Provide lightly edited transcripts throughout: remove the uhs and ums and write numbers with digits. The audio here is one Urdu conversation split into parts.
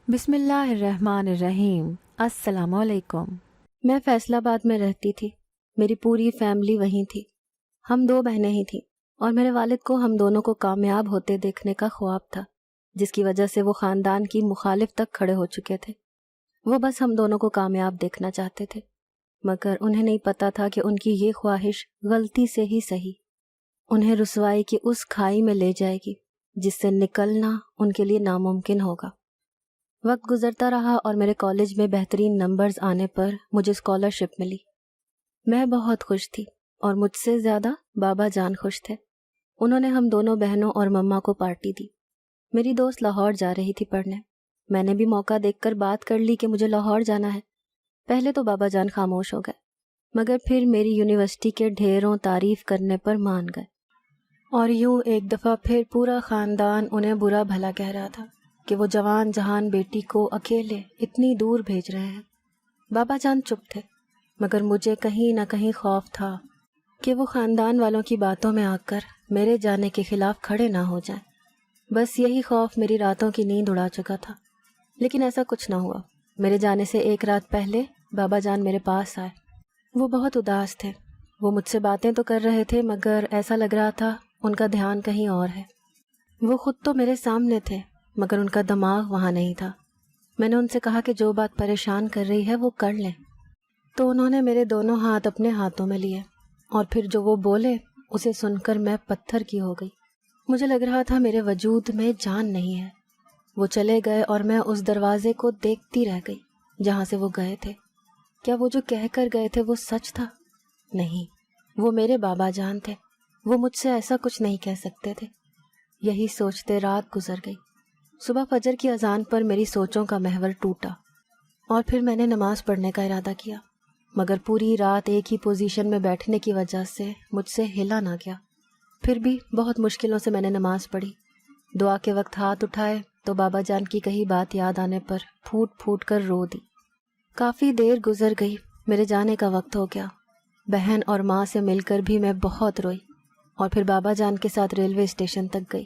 بسم اللہ الرحمن الرحیم۔ السلام علیکم۔ میں فیصل آباد میں رہتی تھی۔ میری پوری فیملی وہیں تھی۔ ہم 2 بہنیں ہی تھیں اور میرے والد کو ہم دونوں کو کامیاب ہوتے دیکھنے کا خواب تھا، جس کی وجہ سے وہ خاندان کی مخالف تک کھڑے ہو چکے تھے۔ وہ بس ہم دونوں کو کامیاب دیکھنا چاہتے تھے، مگر انہیں نہیں پتا تھا کہ ان کی یہ خواہش غلطی سے ہی صحیح انہیں رسوائی کی اس کھائی میں لے جائے گی جس سے نکلنا ان کے لیے ناممکن ہوگا۔ وقت گزرتا رہا اور میرے کالج میں بہترین نمبرز آنے پر مجھے اسکالرشپ ملی۔ میں بہت خوش تھی اور مجھ سے زیادہ بابا جان خوش تھے۔ انہوں نے ہم دونوں بہنوں اور مما کو پارٹی دی۔ میری دوست لاہور جا رہی تھی پڑھنے۔ میں نے بھی موقع دیکھ کر بات کر لی کہ مجھے لاہور جانا ہے۔ پہلے تو بابا جان خاموش ہو گئے، مگر پھر میری یونیورسٹی کے ڈھیروں تعریف کرنے پر مان گئے، اور یوں ایک دفعہ پھر پورا خاندان انہیں برا بھلا کہہ رہا تھا کہ وہ جوان جہان بیٹی کو اکیلے اتنی دور بھیج رہے ہیں۔ بابا جان چپ تھے، مگر مجھے کہیں نہ کہیں خوف تھا کہ وہ خاندان والوں کی باتوں میں آ کر میرے جانے کے خلاف کھڑے نہ ہو جائیں۔ بس یہی خوف میری راتوں کی نیند اڑا چکا تھا، لیکن ایسا کچھ نہ ہوا۔ میرے جانے سے ایک رات پہلے بابا جان میرے پاس آئے۔ وہ بہت اداس تھے۔ وہ مجھ سے باتیں تو کر رہے تھے، مگر ایسا لگ رہا تھا ان کا دھیان کہیں اور ہے۔ وہ خود تو میرے سامنے تھے، مگر ان کا دماغ وہاں نہیں تھا۔ میں نے ان سے کہا کہ جو بات پریشان کر رہی ہے وہ کر لیں، تو انہوں نے میرے دونوں ہاتھ اپنے ہاتھوں میں لیے، اور پھر جو وہ بولے اسے سن کر میں پتھر کی ہو گئی۔ مجھے لگ رہا تھا میرے وجود میں جان نہیں ہے۔ وہ چلے گئے اور میں اس دروازے کو دیکھتی رہ گئی جہاں سے وہ گئے تھے۔ کیا وہ جو کہہ کر گئے تھے وہ سچ تھا؟ نہیں، وہ میرے بابا جان تھے، وہ مجھ سے ایسا کچھ نہیں کہہ سکتے تھے۔ یہی سوچتے رات گزر گئی۔ صبح فجر کی اذان پر میری سوچوں کا محور ٹوٹا، اور پھر میں نے نماز پڑھنے کا ارادہ کیا، مگر پوری رات ایک ہی پوزیشن میں بیٹھنے کی وجہ سے مجھ سے ہلا نہ گیا۔ پھر بھی بہت مشکلوں سے میں نے نماز پڑھی۔ دعا کے وقت ہاتھ اٹھائے تو بابا جان کی کہی بات یاد آنے پر پھوٹ پھوٹ کر رو دی۔ کافی دیر گزر گئی، میرے جانے کا وقت ہو گیا۔ بہن اور ماں سے مل کر بھی میں بہت روئی، اور پھر بابا جان کے ساتھ ریلوے اسٹیشن تک گئی۔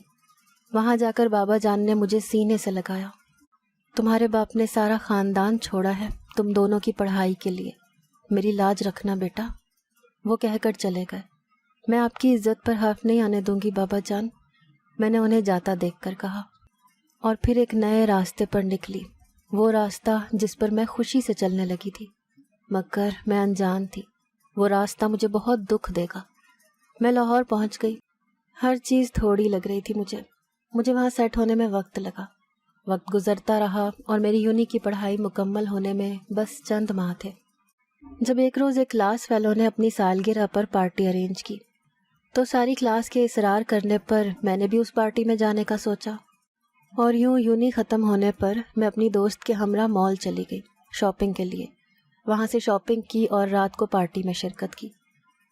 وہاں جا کر بابا جان نے مجھے سینے سے لگایا۔ تمہارے باپ نے سارا خاندان چھوڑا ہے تم دونوں کی پڑھائی کے لیے، میری لاج رکھنا بیٹا، وہ کہہ کر چلے گئے۔ میں آپ کی عزت پر حرف نہیں آنے دوں گی بابا جان، میں نے انہیں جاتا دیکھ کر کہا، اور پھر ایک نئے راستے پر نکلی، وہ راستہ جس پر میں خوشی سے چلنے لگی تھی، مگر میں انجان تھی وہ راستہ مجھے بہت دکھ دے گا۔ میں لاہور پہنچ گئی۔ ہر چیز تھوڑی لگ رہی تھی مجھے وہاں سیٹ ہونے میں وقت لگا۔ وقت گزرتا رہا اور میری یونی کی پڑھائی مکمل ہونے میں بس چند ماہ تھے، جب ایک روز ایک کلاس فیلو نے اپنی سالگرہ پر پارٹی ارینج کی، تو ساری کلاس کے اصرار کرنے پر میں نے بھی اس پارٹی میں جانے کا سوچا، اور یوں یونی ختم ہونے پر میں اپنی دوست کے ہمراہ مال چلی گئی شاپنگ کے لیے۔ وہاں سے شاپنگ کی اور رات کو پارٹی میں شرکت کی۔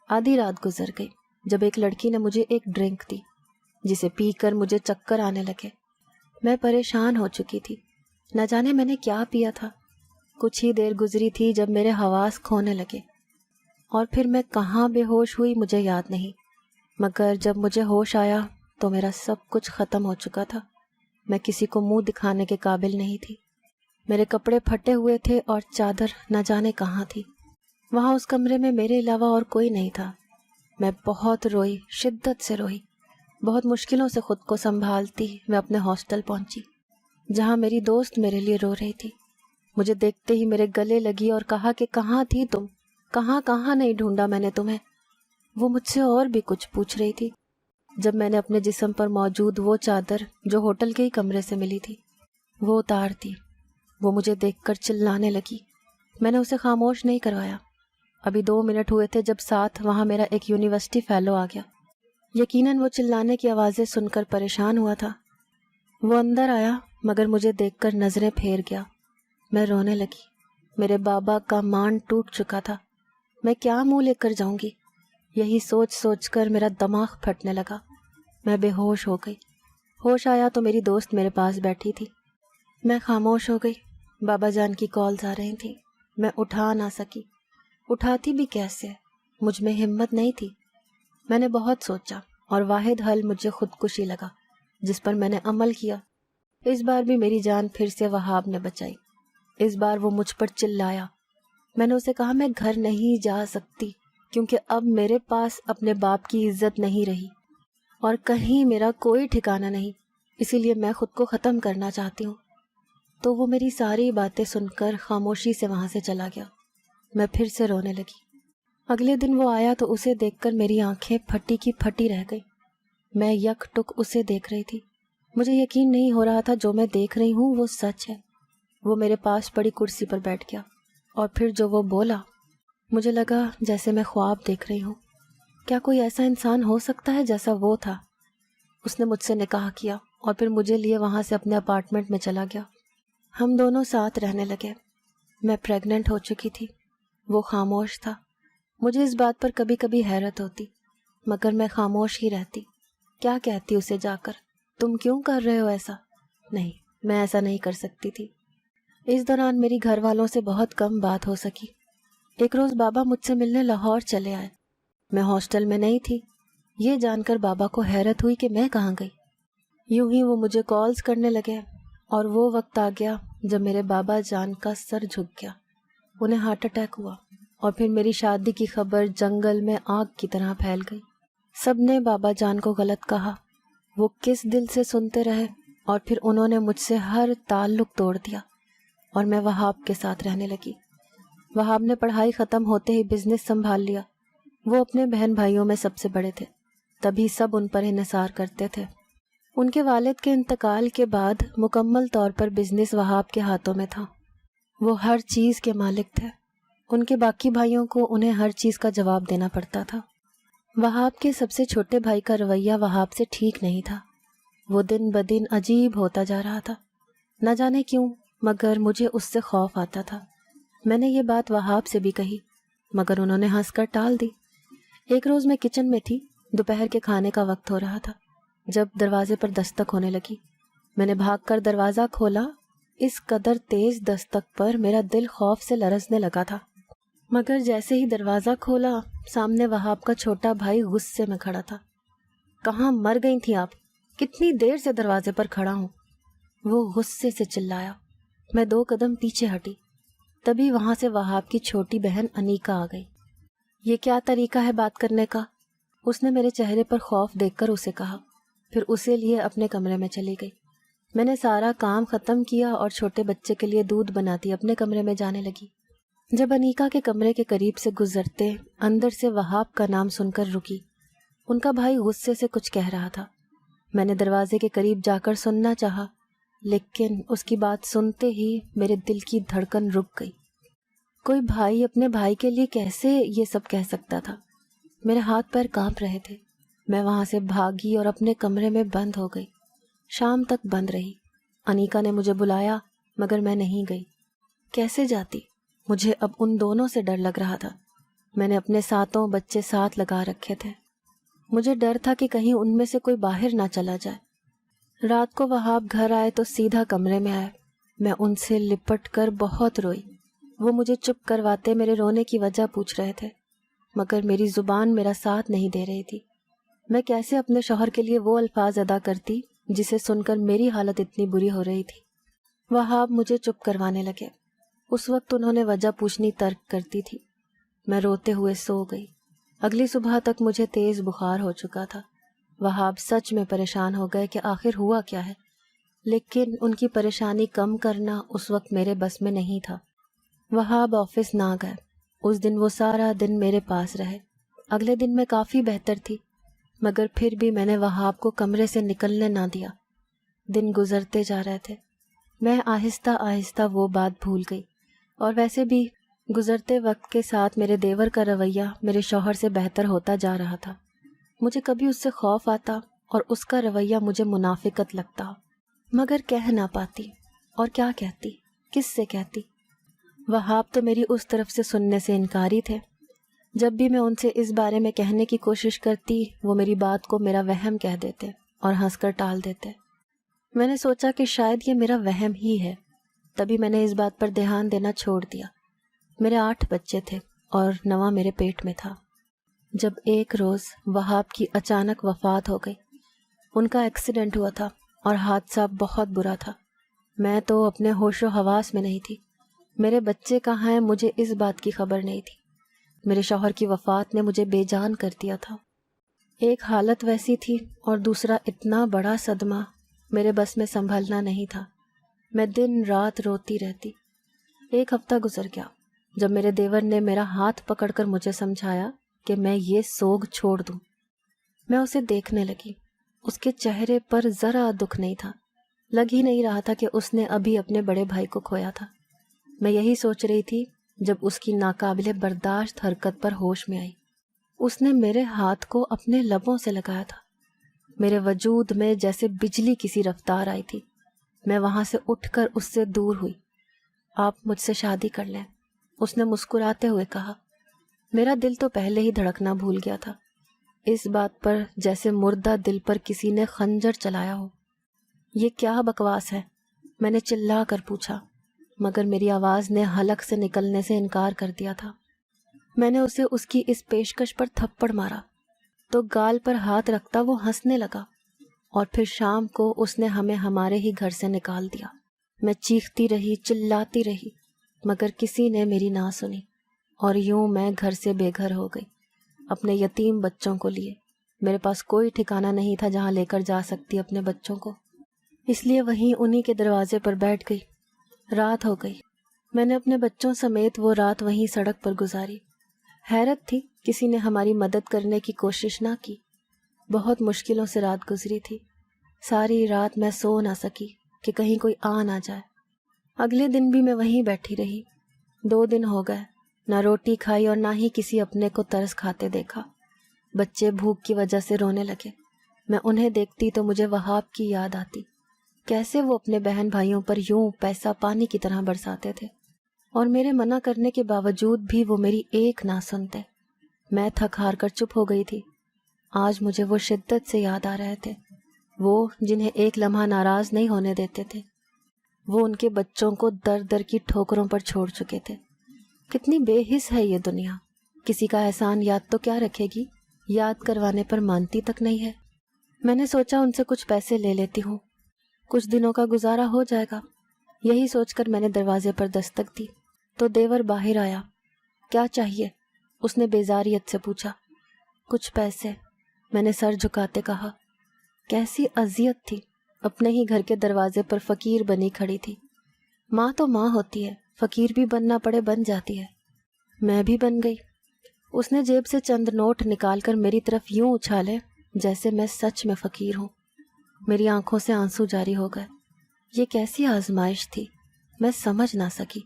آدھی رات گزر گئی جب ایک لڑکی نے مجھے ایک ڈرنک دی، جسے پی کر مجھے چکر آنے لگے۔ میں پریشان ہو چکی تھی، نہ جانے میں نے کیا پیا تھا۔ کچھ ہی دیر گزری تھی جب میرے حواس کھونے لگے، اور پھر میں کہاں بے ہوش ہوئی مجھے یاد نہیں، مگر جب مجھے ہوش آیا تو میرا سب کچھ ختم ہو چکا تھا۔ میں کسی کو منہ دکھانے کے قابل نہیں تھی۔ میرے کپڑے پھٹے ہوئے تھے اور چادر نہ جانے کہاں تھی۔ وہاں اس کمرے میں میرے علاوہ اور کوئی نہیں تھا۔ میں بہت روئی، شدت سے روئی۔ بہت مشکلوں سے خود کو سنبھالتی میں اپنے ہاسٹل پہنچی، جہاں میری دوست میرے لیے رو رہی تھی۔ مجھے دیکھتے ہی میرے گلے لگی اور کہا کہ کہاں تھی تم، کہاں کہاں نہیں ڈھونڈا میں نے تمہیں۔ وہ مجھ سے اور بھی کچھ پوچھ رہی تھی۔ جب میں نے اپنے جسم پر موجود وہ چادر جو ہوٹل کے ہی کمرے سے ملی تھی وہ اتار دی، وہ مجھے دیکھ کر چلانے لگی۔ میں نے اسے خاموش نہیں کروایا۔ ابھی 2 منٹ ہوئے تھے جب ساتھ وہاں میرا ایک یونیورسٹی فیلو آ گیا۔ یقیناً وہ چلانے کی آوازیں سن کر پریشان ہوا تھا۔ وہ اندر آیا مگر مجھے دیکھ کر نظریں پھیر گیا۔ میں رونے لگی۔ میرے بابا کا مان ٹوٹ چکا تھا۔ میں کیا منہ لے کر جاؤں گی؟ یہی سوچ سوچ کر میرا دماغ پھٹنے لگا۔ میں بے ہوش ہو گئی۔ ہوش آیا تو میری دوست میرے پاس بیٹھی تھی۔ میں خاموش ہو گئی۔ بابا جان کی کالز آ رہی تھیں، میں اٹھا نہ سکی۔ اٹھاتی بھی کیسے؟ مجھ میں ہمت نہیں تھی۔ میں نے بہت سوچا اور واحد حل مجھے خودکشی لگا، جس پر میں نے عمل کیا۔ اس بار بھی میری جان پھر سے وہاب نے بچائی۔ اس بار وہ مجھ پر چلایا۔ میں نے اسے کہا میں گھر نہیں جا سکتی کیونکہ اب میرے پاس اپنے باپ کی عزت نہیں رہی اور کہیں میرا کوئی ٹھکانہ نہیں، اسی لیے میں خود کو ختم کرنا چاہتی ہوں۔ تو وہ میری ساری باتیں سن کر خاموشی سے وہاں سے چلا گیا۔ میں پھر سے رونے لگی۔ اگلے دن وہ آیا تو اسے دیکھ کر میری آنکھیں پھٹی کی پھٹی رہ گئی۔ میں یک ٹک اسے دیکھ رہی تھی۔ مجھے یقین نہیں ہو رہا تھا جو میں دیکھ رہی ہوں وہ سچ ہے۔ وہ میرے پاس پڑی کرسی پر بیٹھ گیا اور پھر جو وہ بولا، مجھے لگا جیسے میں خواب دیکھ رہی ہوں۔ کیا کوئی ایسا انسان ہو سکتا ہے جیسا وہ تھا؟ اس نے مجھ سے نکاح کیا اور پھر مجھے لیے وہاں سے اپنے اپارٹمنٹ میں چلا گیا۔ ہم دونوں ساتھ رہنے لگے۔ میں پریگننٹ ہو چکی تھی۔ وہ خاموش تھا۔ مجھے اس بات پر کبھی کبھی حیرت ہوتی، مگر میں خاموش ہی رہتی۔ کیا کہتی اسے جا کر، تم کیوں کر رہے ہو ایسا؟ نہیں، میں ایسا نہیں کر سکتی تھی۔ اس دوران میری گھر والوں سے بہت کم بات ہو سکی۔ ایک روز بابا مجھ سے ملنے لاہور چلے آئے۔ میں ہاسٹل میں نہیں تھی۔ یہ جان کر بابا کو حیرت ہوئی کہ میں کہاں گئی۔ یوں ہی وہ مجھے کالز کرنے لگے اور وہ وقت آ گیا جب میرے بابا جان کا سر جھک گیا۔ انہیں ہارٹ اٹیک ہوا اور پھر میری شادی کی خبر جنگل میں آگ کی طرح پھیل گئی۔ سب نے بابا جان کو غلط کہا۔ وہ کس دل سے سنتے رہے اور پھر انہوں نے مجھ سے ہر تعلق توڑ دیا اور میں وہاب کے ساتھ رہنے لگی۔ وہاب نے پڑھائی ختم ہوتے ہی بزنس سنبھال لیا۔ وہ اپنے بہن بھائیوں میں سب سے بڑے تھے، تبھی سب ان پر انحصار کرتے تھے۔ ان کے والد کے انتقال کے بعد مکمل طور پر بزنس وہاب کے ہاتھوں میں تھا۔ وہ ہر چیز کے مالک تھے۔ ان کے باقی بھائیوں کو انہیں ہر چیز کا جواب دینا پڑتا تھا۔ وہاب کے سب سے چھوٹے بھائی کا رویہ وہاب سے ٹھیک نہیں تھا۔ وہ دن بدن عجیب ہوتا جا رہا تھا۔ نہ جانے کیوں، مگر مجھے اس سے خوف آتا تھا۔ میں نے یہ بات وہاب سے بھی کہی، مگر انہوں نے ہنس کر ٹال دی۔ ایک روز میں کچن میں تھی، دوپہر کے کھانے کا وقت ہو رہا تھا، جب دروازے پر دستک ہونے لگی۔ میں نے بھاگ کر دروازہ کھولا۔ اس قدر تیز دستک پر میرا دل خوف سے لرزنے لگا تھا، مگر جیسے ہی دروازہ کھولا سامنے وہاب کا چھوٹا بھائی غصے میں کھڑا تھا۔ کہاں مر گئی تھی آپ؟ کتنی دیر سے دروازے پر کھڑا ہوں، وہ غصے سے چلایا۔ میں 2 قدم پیچھے ہٹی، تبھی وہاں سے وہاب کی چھوٹی بہن انیکا آ گئی۔ یہ کیا طریقہ ہے بات کرنے کا؟ اس نے میرے چہرے پر خوف دیکھ کر اسے کہا، پھر اسے لیے اپنے کمرے میں چلی گئی۔ میں نے سارا کام ختم کیا اور چھوٹے بچے کے لیے دودھ بناتی اپنے کمرے میں جانے لگی۔ جب انیکا کے کمرے کے قریب سے گزرتے اندر سے وہاب کا نام سن کر رکی۔ ان کا بھائی غصے سے کچھ کہہ رہا تھا۔ میں نے دروازے کے قریب جا کر سننا چاہا، لیکن اس کی بات سنتے ہی میرے دل کی دھڑکن رک گئی۔ کوئی بھائی اپنے بھائی کے لیے کیسے یہ سب کہہ سکتا تھا؟ میرے ہاتھ پیر کانپ رہے تھے۔ میں وہاں سے بھاگی اور اپنے کمرے میں بند ہو گئی۔ شام تک بند رہی۔ انیکا نے مجھے بلایا مگر میں نہیں گئی۔ کیسے جاتی؟ مجھے اب ان دونوں سے ڈر لگ رہا تھا۔ میں نے اپنے 7 بچے ساتھ لگا رکھے تھے۔ مجھے ڈر تھا کہ کہیں ان میں سے کوئی باہر نہ چلا جائے۔ رات کو وہاب گھر آئے تو سیدھا کمرے میں آئے۔ میں ان سے لپٹ کر بہت روئی۔ وہ مجھے چپ کرواتے میرے رونے کی وجہ پوچھ رہے تھے، مگر میری زبان میرا ساتھ نہیں دے رہی تھی۔ میں کیسے اپنے شوہر کے لیے وہ الفاظ ادا کرتی جسے سن کر میری حالت اتنی بری ہو رہی تھی۔ وہاب مجھے چپ کروانے لگے۔ اس وقت انہوں نے وجہ پوچھنی ترک کرتی تھی۔ میں روتے ہوئے سو گئی۔ اگلی صبح تک مجھے تیز بخار ہو چکا تھا۔ وہاب سچ میں پریشان ہو گئے کہ آخر ہوا کیا ہے، لیکن ان کی پریشانی کم کرنا اس وقت میرے بس میں نہیں تھا۔ وہاب آفس نہ گئے۔ اس دن وہ سارا دن میرے پاس رہے۔ اگلے دن میں کافی بہتر تھی، مگر پھر بھی میں نے وہاب کو کمرے سے نکلنے نہ دیا۔ دن گزرتے جا رہے تھے۔ میں آہستہ آہستہ وہ بات بھول گئی، اور ویسے بھی گزرتے وقت کے ساتھ میرے دیور کا رویہ میرے شوہر سے بہتر ہوتا جا رہا تھا۔ مجھے کبھی اس سے خوف آتا اور اس کا رویہ مجھے منافقت لگتا، مگر کہہ نہ پاتی۔ اور کیا کہتی؟ کس سے کہتی؟ وہاب تو میری اس طرف سے سننے سے انکاری تھے۔ جب بھی میں ان سے اس بارے میں کہنے کی کوشش کرتی، وہ میری بات کو میرا وہم کہہ دیتے اور ہنس کر ٹال دیتے۔ میں نے سوچا کہ شاید یہ میرا وہم ہی ہے، تبھی میں نے اس بات پر دھیان دینا چھوڑ دیا۔ میرے 8 بچے تھے اور 9واں میرے پیٹ میں تھا، جب ایک روز وہاب کی اچانک وفات ہو گئی۔ ان کا ایکسیڈنٹ ہوا تھا اور حادثہ بہت برا تھا۔ میں تو اپنے ہوش و حواس میں نہیں تھی۔ میرے بچے کہاں ہیں مجھے اس بات کی خبر نہیں تھی۔ میرے شوہر کی وفات نے مجھے بے جان کر دیا تھا۔ ایک حالت ویسی تھی اور دوسرا اتنا بڑا صدمہ میرے بس میں سنبھلنا نہیں تھا۔ میں دن رات روتی رہتی۔ ایک ہفتہ گزر گیا جب میرے دیور نے میرا ہاتھ پکڑ کر مجھے سمجھایا کہ میں یہ سوگ چھوڑ دوں۔ میں اسے دیکھنے لگی۔ اس کے چہرے پر ذرا دکھ نہیں تھا۔ لگ ہی نہیں رہا تھا کہ اس نے ابھی اپنے بڑے بھائی کو کھویا تھا۔ میں یہی سوچ رہی تھی جب اس کی ناقابل برداشت حرکت پر ہوش میں آئی۔ اس نے میرے ہاتھ کو اپنے لبوں سے لگایا تھا۔ میرے وجود میں جیسے بجلی کسی رفتار آئی تھی۔ میں وہاں سے اٹھ کر اس سے دور ہوئی۔ آپ مجھ سے شادی کر لیں، اس نے مسکراتے ہوئے کہا۔ میرا دل تو پہلے ہی دھڑکنا بھول گیا تھا۔ اس بات پر جیسے مردہ دل پر کسی نے خنجر چلایا ہو۔ یہ کیا بکواس ہے؟ میں نے چلا کر پوچھا، مگر میری آواز نے حلق سے نکلنے سے انکار کر دیا تھا۔ میں نے اسے اس کی اس پیشکش پر تھپڑ مارا تو گال پر ہاتھ رکھتا وہ ہنسنے لگا، اور پھر شام کو اس نے ہمیں ہمارے ہی گھر سے نکال دیا۔ میں چیختی رہی، چلاتی رہی، مگر کسی نے میری نہ سنی، اور یوں میں گھر سے بے گھر ہو گئی، اپنے یتیم بچوں کو لیے۔ میرے پاس کوئی ٹھکانہ نہیں تھا جہاں لے کر جا سکتی اپنے بچوں کو، اس لیے وہیں انہی کے دروازے پر بیٹھ گئی۔ رات ہو گئی۔ میں نے اپنے بچوں سمیت وہ رات وہیں سڑک پر گزاری۔ حیرت تھی کسی نے ہماری مدد کرنے کی کوشش نہ کی۔ بہت مشکلوں سے رات گزری تھی۔ ساری رات میں سو نہ سکی کہ کہیں کوئی آ نہ جائے۔ اگلے دن بھی میں وہیں بیٹھی رہی۔ 2 دن ہو گئے، نہ روٹی کھائی اور نہ ہی کسی اپنے کو ترس کھاتے دیکھا۔ بچے بھوک کی وجہ سے رونے لگے۔ میں انہیں دیکھتی تو مجھے وہاب کی یاد آتی، کیسے وہ اپنے بہن بھائیوں پر یوں پیسہ پانی کی طرح برساتے تھے، اور میرے منع کرنے کے باوجود بھی وہ میری ایک نہ سنتے۔ میں تھک ہار کر چپ ہو گئی تھی۔ آج مجھے وہ شدت سے یاد آ رہے تھے، وہ جنہیں ایک لمحہ ناراض نہیں ہونے دیتے تھے، وہ ان کے بچوں کو در در کی ٹھوکروں پر چھوڑ چکے تھے۔ کتنی بے حس ہے یہ دنیا، کسی کا احسان یاد تو کیا رکھے گی، یاد کروانے پر مانتی تک نہیں ہے۔ میں نے سوچا ان سے کچھ پیسے لے لیتی ہوں، کچھ دنوں کا گزارا ہو جائے گا۔ یہی سوچ کر میں نے دروازے پر دستک دی تو دیور باہر آیا۔ کیا چاہیے؟ اس نے بیزاریت سے پوچھا۔ کچھ پیسے، میں نے سر جھکاتے کہا۔ کیسی اذیت تھی، اپنے ہی گھر کے دروازے پر فقیر بنی کھڑی تھی۔ ماں تو ماں ہوتی ہے، فقیر بھی بننا پڑے بن جاتی ہے۔ میں بھی بن گئی۔ اس نے جیب سے چند نوٹ نکال کر میری طرف یوں اچھالے جیسے میں سچ میں فقیر ہوں۔ میری آنکھوں سے آنسو جاری ہو گئے۔ یہ کیسی آزمائش تھی، میں سمجھ نہ سکی۔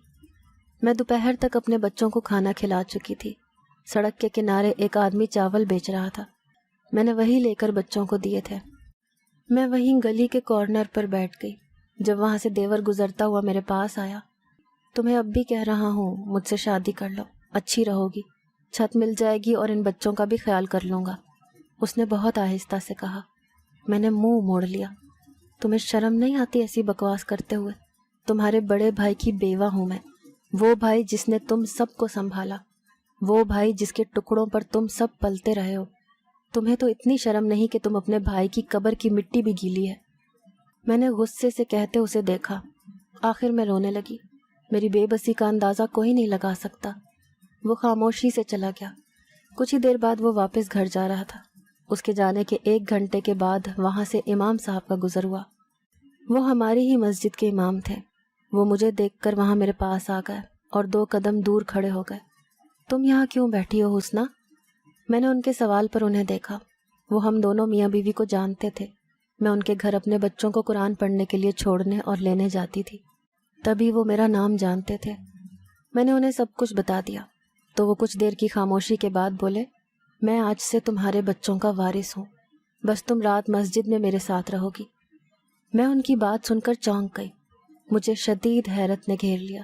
میں دوپہر تک اپنے بچوں کو کھانا کھلا چکی تھی۔ سڑک کے کنارے ایک آدمی چاول بیچ رہا تھا، میں نے وہی لے کر بچوں کو دیے تھے۔ میں وہیں گلی کے کارنر پر بیٹھ گئی۔ جب وہاں سے دیور گزرتا ہوا میرے پاس آیا، تمہیں اب بھی کہہ رہا ہوں مجھ سے شادی کر لو، اچھی رہو گی، چھت مل جائے گی اور ان بچوں کا بھی خیال کر لوں گا، اس نے بہت آہستہ سے کہا۔ میں نے منہ موڑ لیا۔ تمہیں شرم نہیں آتی ایسی بکواس کرتے ہوئے؟ تمہارے بڑے بھائی کی بیوہ ہوں میں، وہ بھائی جس نے تم سب کو سنبھالا، وہ بھائی جس کے ٹکڑوں پر تم سب پلتے رہے ہو۔ تمہیں تو اتنی شرم نہیں کہ تم اپنے بھائی کی قبر کی مٹی بھی گیلی ہے۔ میں نے غصے سے کہتے اسے دیکھا۔ آخر میں رونے لگی۔ میری بے بسی کا اندازہ کوئی نہیں لگا سکتا۔ وہ خاموشی سے چلا گیا۔ کچھ ہی دیر بعد وہ واپس گھر جا رہا تھا۔ اس کے جانے کے 1 گھنٹے کے بعد وہاں سے امام صاحب کا گزر ہوا۔ وہ ہماری ہی مسجد کے امام تھے۔ وہ مجھے دیکھ کر وہاں میرے پاس آ گئے اور 2 قدم دور کھڑے ہو گئے۔ تم یہاں کیوں بیٹھی ہو حسنہ؟ میں نے ان کے سوال پر انہیں دیکھا۔ وہ ہم دونوں میاں بیوی کو جانتے تھے۔ میں ان کے گھر اپنے بچوں کو قرآن پڑھنے کے لیے چھوڑنے اور لینے جاتی تھی، تبھی وہ میرا نام جانتے تھے۔ میں نے انہیں سب کچھ بتا دیا تو وہ کچھ دیر کی خاموشی کے بعد بولے، میں آج سے تمہارے بچوں کا وارث ہوں، بس تم رات مسجد میں میرے ساتھ رہو گی۔ میں ان کی بات سن کر چونک گئی۔ مجھے شدید حیرت نے گھیر لیا۔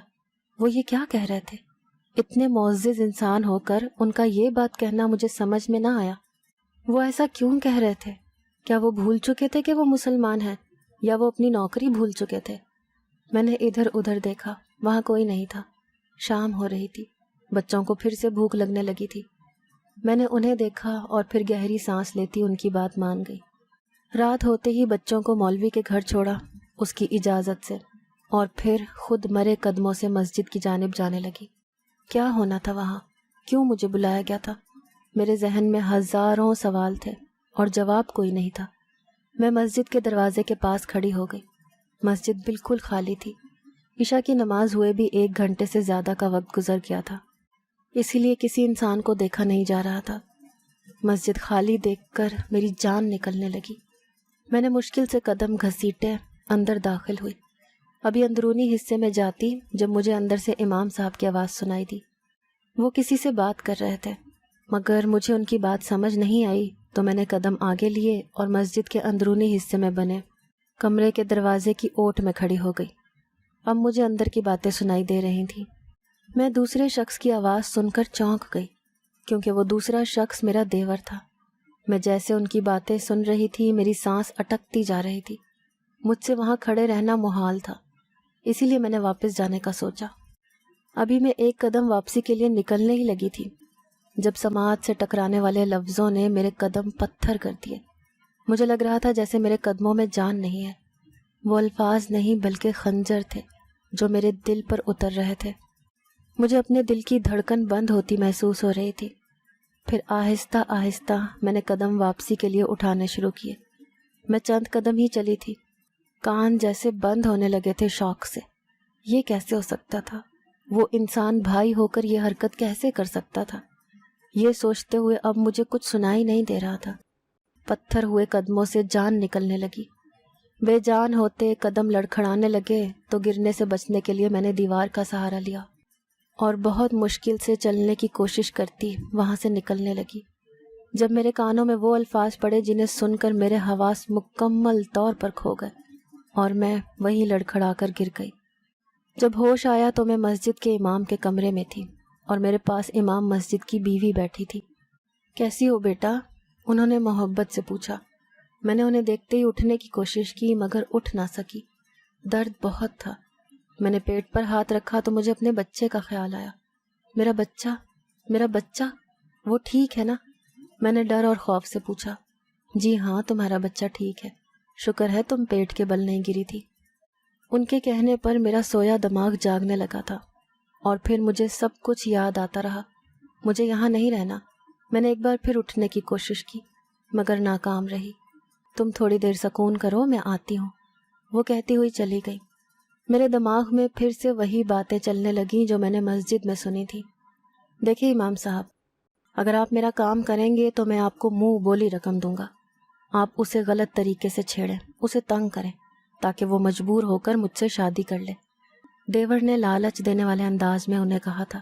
وہ یہ کیا کہہ رہے تھے؟ اتنے معزز انسان ہو کر ان کا یہ بات کہنا مجھے سمجھ میں نہ آیا۔ وہ ایسا کیوں کہہ رہے تھے؟ کیا وہ بھول چکے تھے کہ وہ مسلمان ہیں، یا وہ اپنی نوکری بھول چکے تھے؟ میں نے ادھر ادھر دیکھا، وہاں کوئی نہیں تھا۔ شام ہو رہی تھی، بچوں کو پھر سے بھوک لگنے لگی تھی۔ میں نے انہیں دیکھا اور پھر گہری سانس لیتی ان کی بات مان گئی۔ رات ہوتے ہی بچوں کو مولوی کے گھر چھوڑا، اس کی اجازت سے، اور پھر خود مرے قدموں سے مسجد کی جانب جانے لگی۔ کیا ہونا تھا وہاں؟ کیوں مجھے بلایا گیا تھا؟ میرے ذہن میں ہزاروں سوال تھے اور جواب کوئی نہیں تھا۔ میں مسجد کے دروازے کے پاس کھڑی ہو گئی۔ مسجد بالکل خالی تھی۔ عشاء کی نماز ہوئے بھی 1 گھنٹے سے زیادہ کا وقت گزر گیا تھا، اسی لیے کسی انسان کو دیکھا نہیں جا رہا تھا۔ مسجد خالی دیکھ کر میری جان نکلنے لگی۔ میں نے مشکل سے قدم گھسیٹے اندر داخل ہوئی۔ ابھی اندرونی حصے میں جاتی جب مجھے اندر سے امام صاحب کی آواز سنائی دی۔ وہ کسی سے بات کر رہے تھے، مگر مجھے ان کی بات سمجھ نہیں آئی تو میں نے قدم آگے لیے اور مسجد کے اندرونی حصے میں بنے کمرے کے دروازے کی اوٹ میں کھڑی ہو گئی۔ اب مجھے اندر کی باتیں سنائی دے رہی تھیں۔ میں دوسرے شخص کی آواز سن کر چونک گئی، کیونکہ وہ دوسرا شخص میرا دیور تھا۔ میں جیسے ان کی باتیں سن رہی تھی، میری سانس اٹکتی جا رہی تھی۔ مجھ سے وہاں کھڑے رہنا محال تھا، اسی لیے میں نے واپس جانے کا سوچا۔ ابھی میں 1 قدم واپسی کے لیے نکلنے ہی لگی تھی جب سماعت سے ٹکرانے والے لفظوں نے میرے قدم پتھر کر دیے۔ مجھے لگ رہا تھا جیسے میرے قدموں میں جان نہیں ہے۔ وہ الفاظ نہیں بلکہ خنجر تھے جو میرے دل پر اتر رہے تھے۔ مجھے اپنے دل کی دھڑکن بند ہوتی محسوس ہو رہی تھی۔ پھر آہستہ آہستہ میں نے قدم واپسی کے لیے اٹھانے شروع کیے۔ میں چند قدم ہی چلی تھی، کان جیسے بند ہونے لگے تھے شوق سے۔ یہ کیسے ہو سکتا تھا؟ وہ انسان بھائی ہو کر یہ حرکت کیسے کر سکتا تھا؟ یہ سوچتے ہوئے اب مجھے کچھ سنائی نہیں دے رہا تھا۔ پتھر ہوئے قدموں سے جان نکلنے لگی۔ بے جان ہوتے قدم لڑکھڑانے لگے تو گرنے سے بچنے کے لیے میں نے دیوار کا سہارا لیا اور بہت مشکل سے چلنے کی کوشش کرتی وہاں سے نکلنے لگی۔ جب میرے کانوں میں وہ الفاظ پڑے جنہیں سن کر میرے حواس مکمل طور پر کھو گئے اور میں وہیں لڑکھڑا کر گر گئی۔ جب ہوش آیا تو میں مسجد کے امام کے کمرے میں تھی اور میرے پاس امام مسجد کی بیوی بیٹھی تھی۔ کیسی ہو بیٹا؟ انہوں نے محبت سے پوچھا۔ میں نے انہیں دیکھتے ہی اٹھنے کی کوشش کی مگر اٹھ نہ سکی۔ درد بہت تھا۔ میں نے پیٹ پر ہاتھ رکھا تو مجھے اپنے بچے کا خیال آیا۔ میرا بچہ وہ ٹھیک ہے نا؟ میں نے ڈر اور خوف سے پوچھا۔ جی ہاں، تمہارا بچہ ٹھیک ہے، شکر ہے تم پیٹ کے بل نہیں گری تھی۔ ان کے کہنے پر میرا سویا دماغ جاگنے لگا تھا اور پھر مجھے سب کچھ یاد آتا رہا۔ مجھے یہاں نہیں رہنا۔ میں نے ایک بار پھر اٹھنے کی کوشش کی مگر ناکام رہی۔ تم تھوڑی دیر سکون کرو، میں آتی ہوں، وہ کہتی ہوئی چلی گئی۔ میرے دماغ میں پھر سے وہی باتیں چلنے لگیں جو میں نے مسجد میں سنی تھی۔ دیکھیے امام صاحب، اگر آپ میرا کام کریں گے تو میں آپ کو منہ بولی رقم دوں گا۔ آپ اسے غلط طریقے سے چھیڑیں، اسے تنگ کریں تاکہ وہ مجبور ہو کر مجھ سے شادی کر لے۔ دیور نے لالچ دینے والے انداز میں انہیں کہا تھا۔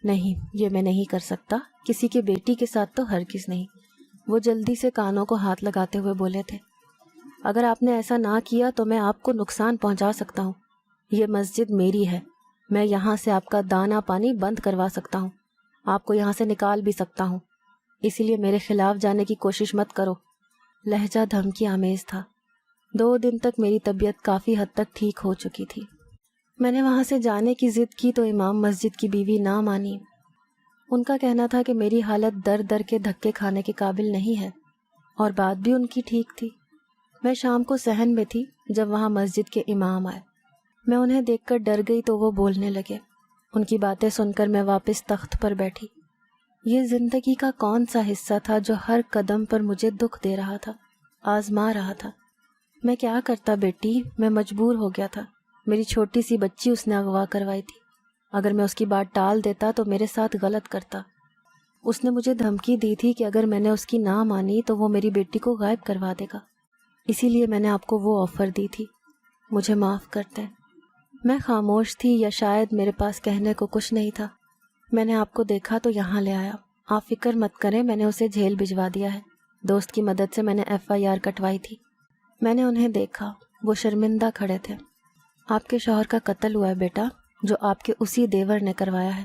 نہیں، یہ میں نہیں کر سکتا، کسی کی بیٹی کے ساتھ تو ہرگز نہیں، وہ جلدی سے کانوں کو ہاتھ لگاتے ہوئے بولے تھے۔ اگر آپ نے ایسا نہ کیا تو میں آپ کو نقصان پہنچا سکتا ہوں۔ یہ مسجد میری ہے، میں یہاں سے آپ کا دانا پانی بند کروا سکتا ہوں، آپ کو یہاں سے نکال بھی سکتا ہوں، اسی لیے میرے خلاف جانے کی کوشش مت کرو۔ لہجہ دھمکی آمیز تھا۔ 2 دن تک میری طبیعت کافی حد تک ٹھیک ہو چکی تھی۔ میں نے وہاں سے جانے کی ضد کی تو امام مسجد کی بیوی نہ مانی۔ ان کا کہنا تھا کہ میری حالت در در کے دھکے کھانے کے قابل نہیں ہے، اور بات بھی ان کی ٹھیک تھی۔ میں شام کو صحن میں تھی جب وہاں مسجد کے امام آئے۔ میں انہیں دیکھ کر ڈر گئی تو وہ بولنے لگے۔ ان کی باتیں سن کر میں واپس تخت پر بیٹھی۔ یہ زندگی کا کون سا حصہ تھا جو ہر قدم پر مجھے دکھ دے رہا تھا، آزما رہا تھا؟ میں کیا کرتا بیٹی، میں مجبور ہو گیا تھا۔ میری چھوٹی سی بچی اس نے اغوا کروائی تھی، اگر میں اس کی بات ٹال دیتا تو میرے ساتھ غلط کرتا۔ اس نے مجھے دھمکی دی تھی کہ اگر میں نے اس کی نہ مانی تو وہ میری بیٹی کو غائب کروا دے گا، اسی لیے میں نے آپ کو وہ آفر دی تھی۔ مجھے معاف کر دیں۔ میں خاموش تھی، یا شاید میرے پاس کہنے کو کچھ نہیں تھا۔ میں نے آپ کو دیکھا تو یہاں لے آیا۔ آپ فکر مت کریں، میں نے اسے جیل بھجوا دیا ہے۔ دوست کی مدد سے میں نے FIR کٹوائی تھی۔ میں نے انہیں دیکھا، وہ شرمندہ کھڑے تھے۔ آپ کے شوہر کا قتل ہوا ہے بیٹا، جو آپ کے اسی دیور نے کروایا ہے۔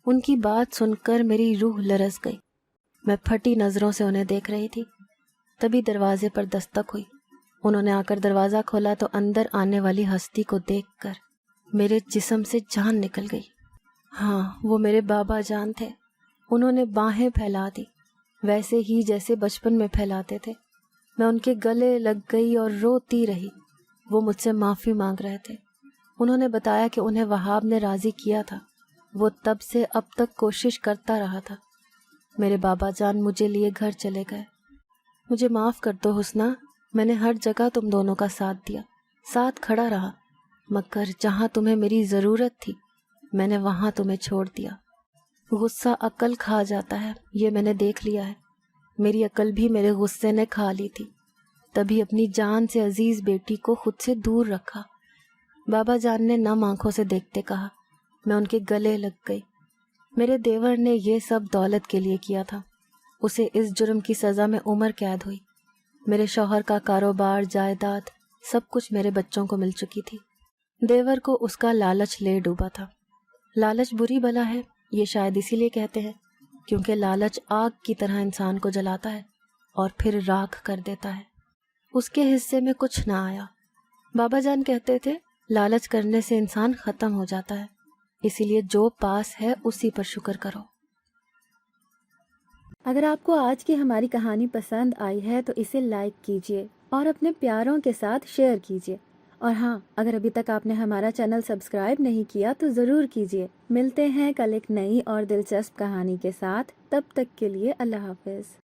ان کی بات سن کر میری روح لرز گئی۔ میں پھٹی نظروں سے انہیں دیکھ رہی تھی۔ تبھی دروازے پر دستک ہوئی۔ انہوں نے آ کر دروازہ کھولا تو اندر آنے والی ہستی کو دیکھ کر میرے جسم سے جان نکل گئی۔ ہاں، وہ میرے بابا جان تھے۔ انہوں نے باہیں پھیلا دی، ویسے ہی جیسے بچپن میں پھیلاتے تھے۔ میں ان کے گلے لگ گئی اور روتی رہی۔ وہ مجھ سے معافی مانگ رہے تھے۔ انہوں نے بتایا کہ انہیں وہاب نے راضی کیا تھا، وہ تب سے اب تک کوشش کرتا رہا تھا۔ میرے بابا جان مجھے لیے گھر چلے گئے۔ مجھے معاف کر دو حسنہ، میں نے ہر جگہ تم دونوں کا ساتھ دیا، ساتھ کھڑا رہا، مگر جہاں تمہیں میری ضرورت تھی میں نے وہاں تمہیں چھوڑ دیا۔ غصہ عقل کھا جاتا ہے، یہ میں نے دیکھ لیا ہے۔ میری عقل بھی میرے غصے نے کھا لی تھی، تبھی اپنی جان سے عزیز بیٹی کو خود سے دور رکھا۔ بابا جان نے نم آنکھوں سے دیکھتے کہا۔ میں ان کے گلے لگ گئی۔ میرے دیور نے یہ سب دولت کے لیے کیا تھا، اسے اس جرم کی سزا میں عمر قید ہوئی۔ میرے شوہر کا کاروبار، جائیداد، سب کچھ میرے بچوں کو مل چکی تھی۔ دیور کو اس کا لالچ لے ڈوبا تھا۔ لالچ بری بلا ہے، یہ شاید اسی لیے کہتے ہیں کیونکہ لالچ آگ کی طرح انسان کو جلاتا ہے اور پھر راکھ کر دیتا ہے۔ اس کے حصے میں کچھ نہ آیا۔ بابا جان کہتے تھے لالچ کرنے سے انسان ختم ہو جاتا ہے، اسی لیے جو پاس ہے اسی پر شکر کرو۔ اگر آپ کو آج کی ہماری کہانی پسند آئی ہے تو اسے لائک کیجیے اور اپنے پیاروں کے ساتھ شیئر کیجیے، اور ہاں، اگر ابھی تک آپ نے ہمارا چینل سبسکرائب نہیں کیا تو ضرور کیجیے۔ ملتے ہیں کل ایک نئی اور دلچسپ کہانی کے ساتھ، تب تک کے لیے اللہ حافظ۔